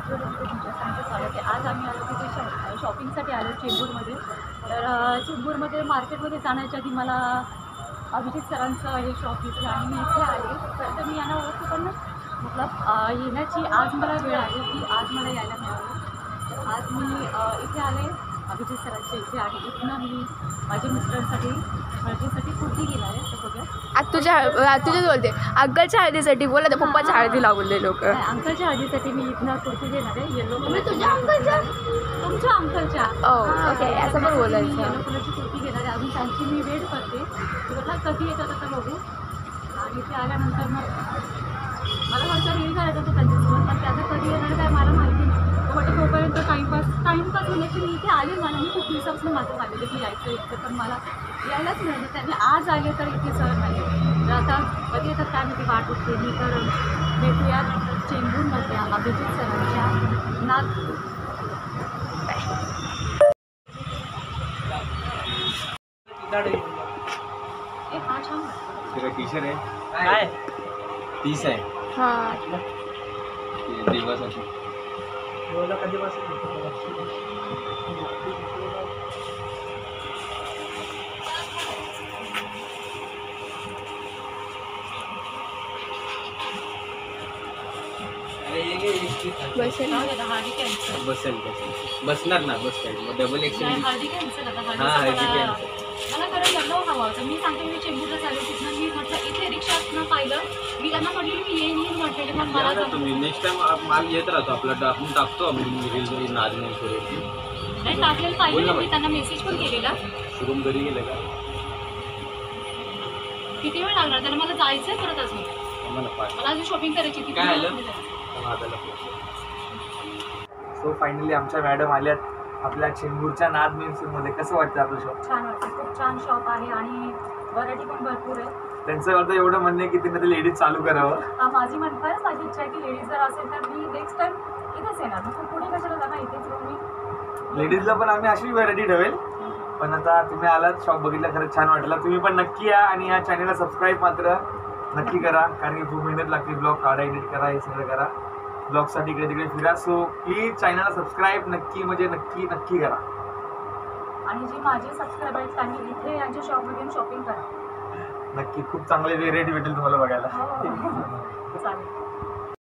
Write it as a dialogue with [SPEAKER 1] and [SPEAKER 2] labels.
[SPEAKER 1] व्हिडिओमध्ये तुमच्या सगळ्यांचं स्वागत आहे. आज आम्ही आलो तिथे शॉपिंगसाठी आलो चेंबूरमध्ये. तर चेंबूरमध्ये मार्केटमध्ये जाण्याच्या आधी मला अभिजित सरांचं हे शॉप दिसलं आणि मी इथे आले. तर मी यांना ओळखतो पण मतलब येण्याची आज मला वेळ आली की आज मला यायला मिळालं. तर आज मी इथे आले अभिजित सरांच्या इथे आहे. इथनं मी माझ्या मिस्टरांसाठी हळदीसाठी कुर्ती घेणार आहे. तर बघा
[SPEAKER 2] आज तुझ्याच बोलते अंकलच्या हळदीसाठी बोला तर पप्पाच्या हळदीला बोलले लोक.
[SPEAKER 1] अंकलच्या हळदीसाठी मी इथनं कुर्ती घेणार आहे. येलो कलर तुझ्या अंकलच्या तुमच्या अंकलच्या
[SPEAKER 2] ओके असं पण बोलायचं.
[SPEAKER 1] येलो कलरची कुर्ती घेणार आहे. अजून त्यांची मी वेट करते. बघा कधी येतात आता बघू. आणि ते आल्यानंतर मग मला वरचा रील करायचा होता त्यांच्यासोबत पण त्याचं कधी येणार काय मला माहिती नाही. म्हटलं तोपर्यंत टाईमपास म्हणजे की मी इथे आले मला मी खूप दिवसापासून माझं चाललेलं की यायचं इथं पण मला यायलाच मिळालं. त्यांनी आज आले तर इथे सर नाही. तर आता कधी येतात काय मी वाट बघते मी. तर भेटूया चेंबूरमध्ये अभिजित सरांच्या नाद. हा छान वाटतं.
[SPEAKER 3] टी-शर्ट आहे काय 30 आहे.
[SPEAKER 2] हां
[SPEAKER 3] दिवसाची
[SPEAKER 2] बसेल
[SPEAKER 1] हळदी कॅन्सल
[SPEAKER 3] बसेल बसणार ना बस काय मग डबल एक्सेल.
[SPEAKER 1] हळदी कॅन्सल आता
[SPEAKER 3] हां हळदी
[SPEAKER 1] हळदी
[SPEAKER 3] कॅन्सल.
[SPEAKER 1] मला खरं लग्न हवं होतं. मी सांगते मी चेंबूरला चालू तिथनं मी म्हटलं इथे रिक्षातनं पाहिलं मी त्यांना म्हटलं मी येईन म्हटलेले पण मला जमलं
[SPEAKER 3] तुम्ही नेक्स्ट टाइम माल येत राहतो आपला आपण टाकतो रील नाद नाही.
[SPEAKER 1] नाही टाकलेलं पाहिजे मी त्यांना मेसेज पण केलेला.
[SPEAKER 3] शोरूम घरी गेलं का
[SPEAKER 1] किती वेळ लागणार त्याला मला जायचं आहे परत अजून मला अजून शॉपिंग करायची किती
[SPEAKER 3] काय आलं?
[SPEAKER 4] सो फायनली आमच्या मॅडम आल्यात आपल्या चेंबूरच्या नाद मध्ये. कसं वाटतं आपलं शॉप?
[SPEAKER 1] छान वाटतं. खूप छान शॉप आहे आणि व्हरायटी पण भरपूर आहे.
[SPEAKER 4] त्यांचं आता एवढं म्हणणं आहे की तिने ते लेडीज चालू करावं.
[SPEAKER 1] माझी खरंच माझी इच्छा आहे की लेडीज जर असेल तर मी नेक्स्ट टाइम इथेच येणार. मग पुढे कशाला जाणार इथेच येऊन मी.
[SPEAKER 4] लेडीजला पण आम्ही अशी व्हरायटी ठेवेल. पण आता तुम्ही आलात शॉप बघितलं खरंच छान वाटलं. तुम्ही पण नक्की या आणि या चॅनलला सबस्क्राईब मात्र नक्की करा कारण की खूप मेहनत लागते. ब्लॉग काढा एडिट करा हे सगळं करा. ब्लॉगसाठी इकडे तिकडे फिरा. सो प्लीज चॅनलला सबस्क्राईब नक्की म्हणजे नक्की करा.
[SPEAKER 1] आणि जे माझे सबस्क्रायबर आहेत त्यांनी इथे यांच्या शॉपमध्ये शॉपिंग करा.
[SPEAKER 4] नक्की खूप चांगले व्हेरायटी भेटेल तुम्हाला बघायला.
[SPEAKER 1] चालेल.